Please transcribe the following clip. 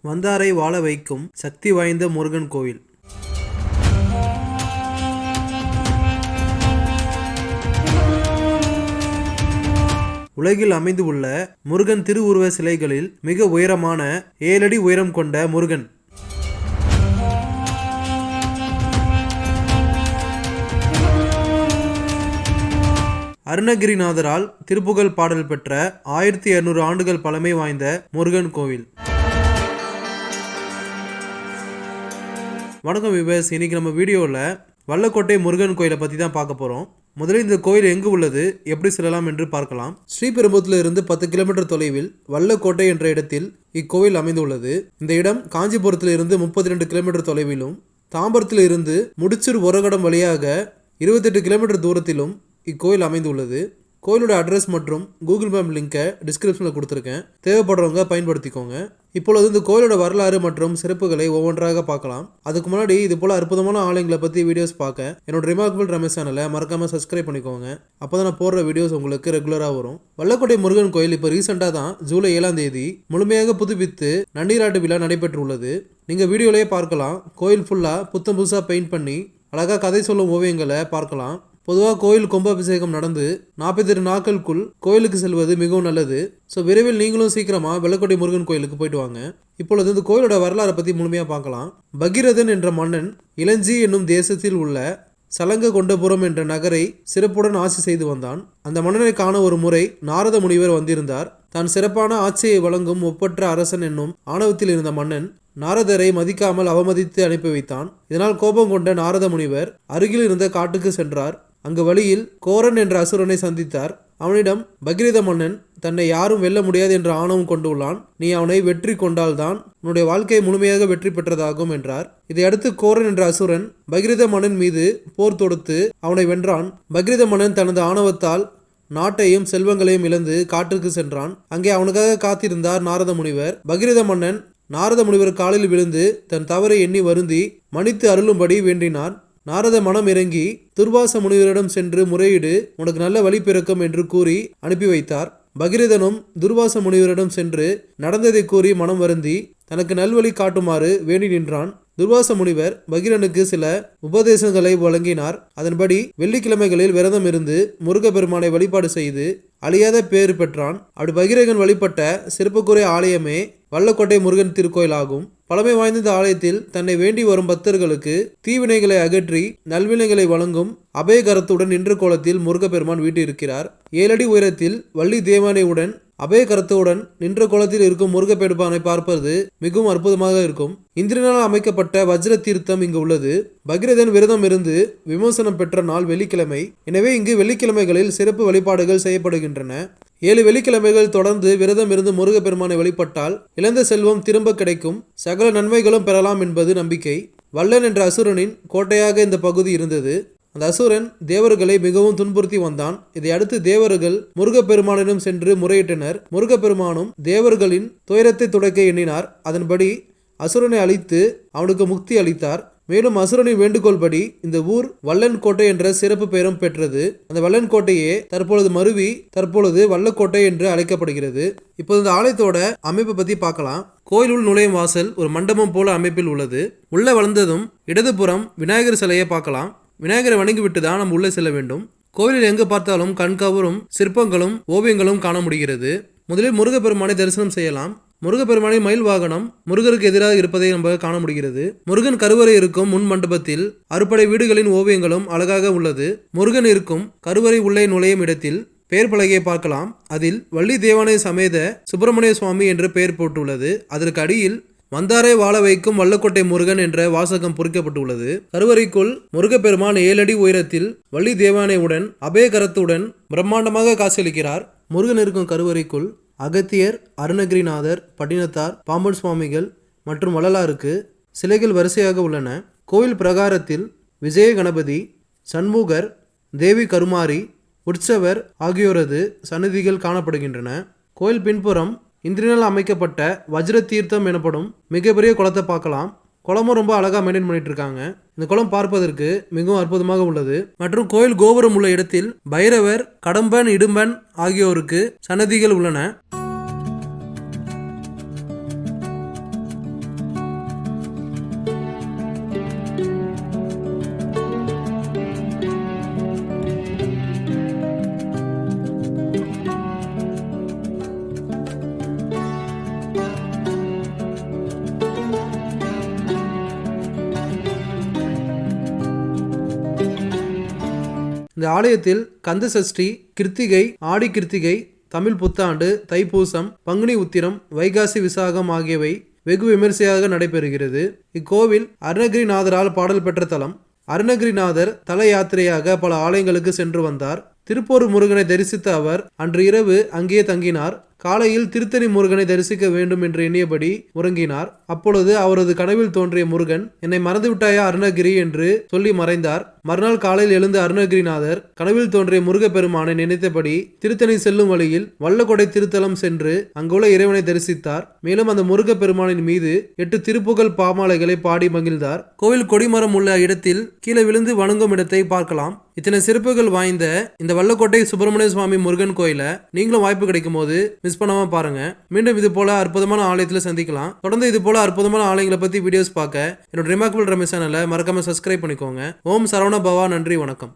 வந்தாரை வாழ வைக்கும் சக்தி வாய்ந்த முருகன் கோவில். உலகில் அமைந்து உள்ள முருகன் திருவுருவ சிலைகளில் மிக உயரமான 7 அடி உயரம் கொண்ட முருகன். அருணகிரிநாதரால் திருப்புகழ் பாடல் பெற்ற 1200 ஆண்டுகள் பழமை வாய்ந்த முருகன் கோவில். வணக்கம் விவஸ், இன்னைக்கு நம்ம வீடியோவில் வல்லக்கோட்டை முருகன் கோயிலை பற்றி தான் பார்க்க போகிறோம். முதலில் இந்த கோயில் எங்கு உள்ளது, எப்படி செல்லலாம் என்று பார்க்கலாம். ஸ்ரீபெரும்புதூரில் இருந்து 10 கிலோமீட்டர் தொலைவில் வல்லக்கோட்டை என்ற இடத்தில் இக்கோவில் அமைந்துள்ளது. இந்த இடம் காஞ்சிபுரத்தில் இருந்து 32 கிலோமீட்டர் தொலைவிலும், தாம்பரத்தில் இருந்து முடிச்சூர் ஒரகடம் வழியாக 28 கிலோமீட்டர் தூரத்திலும் இக்கோயில் அமைந்துள்ளது. கோயிலோட அட்ரஸ் மற்றும் கூகுள் மேப் லிங்கை டிஸ்கிரிப்ஷனில் கொடுத்துருக்கேன், தேவைப்படுறவங்க பயன்படுத்திக்கோங்க. இப்பொழுது இந்த கோயிலோட வரலாறு மற்றும் சிறப்புகளை ஒவ்வொன்றாக பார்க்கலாம். அதுக்கு முன்னாடி இது போல அற்புதமான ஆலயங்களை பற்றி வீடியோஸ் பார்க்க என்னோட ரிமார்க்கபிள் ரமேஷ் சேனலை மறக்காம சப்ஸ்கிரைப் பண்ணிக்கோங்க. அப்போ தான் நான் போடுற வீடியோஸ் உங்களுக்கு ரெகுலராக வரும். வல்லக்கோட்டை முருகன் கோயில் இப்போ ரீசெண்டாக தான் ஜூலை 7ஆம் தேதி முழுமையாக புதுப்பித்து நன்னீராட்டு விழா நடைபெற்றுள்ளது. நீங்கள் வீடியோலேயே பார்க்கலாம். கோயில் ஃபுல்லாக புத்தம் புதுசாக பெயிண்ட் பண்ணி அழகாக கதை சொல்லும் ஓவியங்களை பார்க்கலாம். பொதுவாக கோயில் கும்பாபிஷேகம் நடந்து 42 நாட்களுக்குள் கோயிலுக்கு செல்வது மிகவும் நல்லது. ஸோ விரைவில் நீங்களும் சீக்கிரமாக வல்லக்கோட்டை முருகன் கோயிலுக்கு போயிட்டு வாங்க. இப்பொழுது இந்த கோயிலோட வரலாறை பற்றி முழுமையாக பார்க்கலாம். பகீரதன் என்ற மன்னன் இளஞ்சி என்னும் தேசத்தில் உள்ள சலங்க கொண்டபுரம் என்ற நகரை சிறப்புடன் ஆட்சி செய்து வந்தான். அந்த மன்னனை காண ஒரு முறை நாரத முனிவர் வந்திருந்தார். தான் சிறப்பான ஆட்சியை வழங்கும் ஒப்பற்ற அரசன் என்னும் ஆணவத்தில் இருந்த மன்னன் நாரதரை மதிக்காமல் அவமதித்து அனுப்பி வைத்தான். இதனால் கோபம் கொண்ட நாரத முனிவர் அருகில் இருந்த காட்டுக்கு சென்றார். அங்கு வழியில் கோரன் என்ற அசுரனை சந்தித்தார். அவனிடம் பகீரத மன்னன் தன்னை யாரும் வெல்ல முடியாது என்ற ஆணவம் கொண்டுள்ளான், நீ அவனை வெற்றி கொண்டால்தான் உன்னுடைய வாழ்க்கை முழுமையாக வெற்றி பெற்றதாகும் என்றார். இதையடுத்து கோரன் என்ற அசுரன் பகீரத மன்னன் மீது போர் தொடுத்து அவனை வென்றான். பகீரத மன்னன் தனது ஆணவத்தால் நாட்டையும் செல்வங்களையும் இழந்து காட்டுக்கு சென்றான். அங்கே அவனுக்காக காத்திருந்தார் நாரத முனிவர். பகீரத மன்னன் நாரத முனிவர் காலில் விழுந்து தன் தவறை எண்ணி வருந்தி மன்னித்து அருளும்படி வேண்டினார். நாரத மனம் இறங்கி துர்வாச முனிவரிடம் சென்று முறையிடு, உனக்கு நல்ல வழி பிறக்கும் என்று கூறி அனுப்பி வைத்தார். பகீரதனும் துர்வாச முனிவரிடம் சென்று நடந்ததை கூறி மனம் வருந்தி தனக்கு நல்வழி காட்டுமாறு வேண்டி நின்றான். துர்வாச முனிவர் பகீரனுக்கு சில உபதேசங்களை வழங்கினார். அதன்படி வெள்ளிக்கிழமைகளில் விரதம் இருந்து முருகப்பெருமானை வழிபாடு செய்து அழியாத பேறு பெற்றான். அப்படி பகீரகன் வழிபட்ட சிறப்புக்குரிய ஆலயமே வல்லக்கோட்டை முருகன் திருக்கோயில் ஆகும். பழமை வாய்ந்த இந்த ஆலயத்தில் தன்னை வேண்டி வரும் பக்தர்களுக்கு தீவினைகளை அகற்றி நல்வினைகளை வழங்கும் அபயகரத்துடன் நின்ற கோலத்தில் முருகப்பெருமான் வீட்டிருக்கிறார். 7 அடி உயரத்தில் வள்ளி தேவானையுடன் அபயகரத்துடன் நின்ற கோலத்தில் இருக்கும் முருகப்பெருமானை பார்ப்பது மிகவும் அற்புதமாக இருக்கும். இந்திரனால் அமைக்கப்பட்ட வஜ்ர தீர்த்தம் இங்கு உள்ளது. பகீரதன் விரதம் இருந்து விமோசனம் பெற்ற நாள் வெள்ளிக்கிழமை. எனவே இங்கு வெள்ளிக்கிழமைகளில் சிறப்பு வழிபாடுகள் செய்யப்படுகின்றன. 7 வெள்ளிக்கிழமைகள் தொடர்ந்து விரதம் இருந்து முருகப்பெருமானை வழிபட்டால் இழந்த செல்வம் திரும்ப கிடைக்கும், சகல நன்மைகளும் பெறலாம் என்பது நம்பிக்கை. வல்லன் என்ற அசுரனின் கோட்டையாக இந்த பகுதி இருந்தது. அந்த அசுரன் தேவர்களை மிகவும் துன்புறுத்தி வந்தான். இதை அடுத்து தேவர்கள் முருகப்பெருமானிடம் சென்று முறையிட்டனர். முருகப்பெருமானும் தேவர்களின் துயரத்தை துடைக்க எண்ணினார். அதன்படி அசுரனை அழித்து அவனுக்கு முக்தி அளித்தார். மேலும் அசுரனின் வேண்டுகோள்படி இந்த ஊர் வல்லன் கோட்டை என்ற சிறப்பு பெயரும் பெற்றது. அந்த வல்லன் கோட்டையே தற்பொழுது மருவி தற்பொழுது வல்லக்கோட்டை என்று அழைக்கப்படுகிறது. இப்போது இந்த ஆலயத்தோட அமைப்பை பத்தி பார்க்கலாம். கோயிலுள் நுழையும் வாசல் ஒரு மண்டபம் போல அமைப்பில் உள்ளது. உள்ள வளர்ந்ததும் இடதுபுறம் விநாயகர் சிலையை பார்க்கலாம். விநாயகரை வணங்கிவிட்டு தான் நம்ம உள்ளே செல்ல வேண்டும். கோயிலில் எங்கு பார்த்தாலும் கண்கவரும் சிற்பங்களும் ஓவியங்களும் காண முடிகிறது. முதலில் முருகப்பெருமானை தரிசனம் செய்யலாம். முருகப்பெருமானின் மயில் வாகனம் முருகருக்கு எதிராக இருப்பதை நம்ம காண முடிகிறது. முருகன் கருவறை இருக்கும் முன் மண்டபத்தில் அறுபடை வீடுகளின் ஓவியங்களும் அழகாக உள்ளது. முருகன் இருக்கும் கருவறை உள்ளே நுழையும் இடத்தில் பெயர் பலகையை பார்க்கலாம். அதில் வள்ளி தேவானை சமேத சுப்பிரமணிய சுவாமி என்று பெயர் போட்டுள்ளது. அதற்கு அடியில் வந்தாரை வாழ வைக்கும் வல்லக்கோட்டை முருகன் என்ற வாசகம் பொறிக்கப்பட்டுள்ளது. கருவறைக்குள் முருகப்பெருமான் 7 அடி உயரத்தில் வள்ளி தேவானையுடன் அபயகரத்துடன் பிரம்மாண்டமாக காட்சியளிக்கிறார். முருகன் இருக்கும் கருவறைக்குள் அகத்தியர், அருணகிரிநாதர், பட்டினத்தார், பாம்பன் சுவாமிகள் மற்றும் வள்ளலாருக்கு சிலைகள் வரிசையாக உள்ளன. கோவில் பிரகாரத்தில் விஜய கணபதி, சண்முகர், தேவி கருமாரி, உற்சவர் ஆகியோரது சன்னதிகள் காணப்படுகின்றன. கோயில் பின்புறம் இந்திரனால் அமைக்கப்பட்ட வஜ்ர தீர்த்தம் எனப்படும் மிகப்பெரிய குளத்தை பார்க்கலாம். குளமும் ரொம்ப அழகாக மெயின்டைன் பண்ணிட்டு இருக்காங்க. இந்த குளம் பார்ப்பதற்கு மிகவும் அற்புதமாக உள்ளது. மற்றும் கோயில் கோபுரம் உள்ள இடத்தில் பைரவர், கடம்பன், இடும்பன் ஆகியோருக்கு சன்னதிகள் உள்ளன. இந்த ஆலயத்தில் கந்த சஷ்டி, கிருத்திகை, ஆடி கிருத்திகை, தமிழ் புத்தாண்டு, தைப்பூசம், பங்குனி உத்திரம், வைகாசி விசாகம் ஆகியவை வெகு விமரிசையாக நடைபெறுகிறது. இக்கோவில் அருணகிரிநாதரால் பாடல் பெற்ற தலம். அருணகிரிநாதர் தல யாத்திரையாக பல ஆலயங்களுக்கு சென்று வந்தார். திருப்போர் முருகனை தரிசித்த அவர் அன்று இரவு அங்கேயே தங்கினார். காலையில் திருத்தணி முருகனை தரிசிக்க வேண்டும் என்று எண்ணியபடி உறங்கினார். அப்பொழுது அவரது கனவில் தோன்றிய முருகன், என்னை மறந்துவிட்டாயா அருணகிரி என்று சொல்லி மறைந்தார். மறுநாள் காலையில் எழுந்த அருணகிரிநாதர் கனவில் தோன்றிய முருகப்பெருமானை நினைத்தபடி திருத்தணி செல்லும் வழியில் வல்லக்கொடை திருத்தலம் சென்று அங்குள்ள இறைவனை தரிசித்தார். மேலும் அந்த முருகப்பெருமானின் மீது 8 திருப்புகழ் பாமாலைகளை பாடி மகிழ்ந்தார். கோவில் கொடிமரம் உள்ள இடத்தில் கீழே விழுந்து வணங்கும் இடத்தை பார்க்கலாம். இத்தனை சிறப்புகள் வாய்ந்த இந்த வல்லக்கோட்டை சுப்பிரமணிய சுவாமி முருகன் கோயிலை நீங்களும் வாய்ப்பு கிடைக்கும் போது மிஸ் பண்ணாம பாருங்க. மீண்டும் இது போல அற்புதமான ஆலயத்தில் சந்திக்கலாம். தொடர்ந்து இது போல அற்புதமான ஆலயங்களை பத்தி வீடியோஸ் பார்க்க என்னோட ரிமார்க்கபிள் ரமேஷ் சேனலை மறக்காம சப்ஸ்கிரைப் பண்ணிக்கோங்க. ஓம் சரவண பவா. நன்றி, வணக்கம்.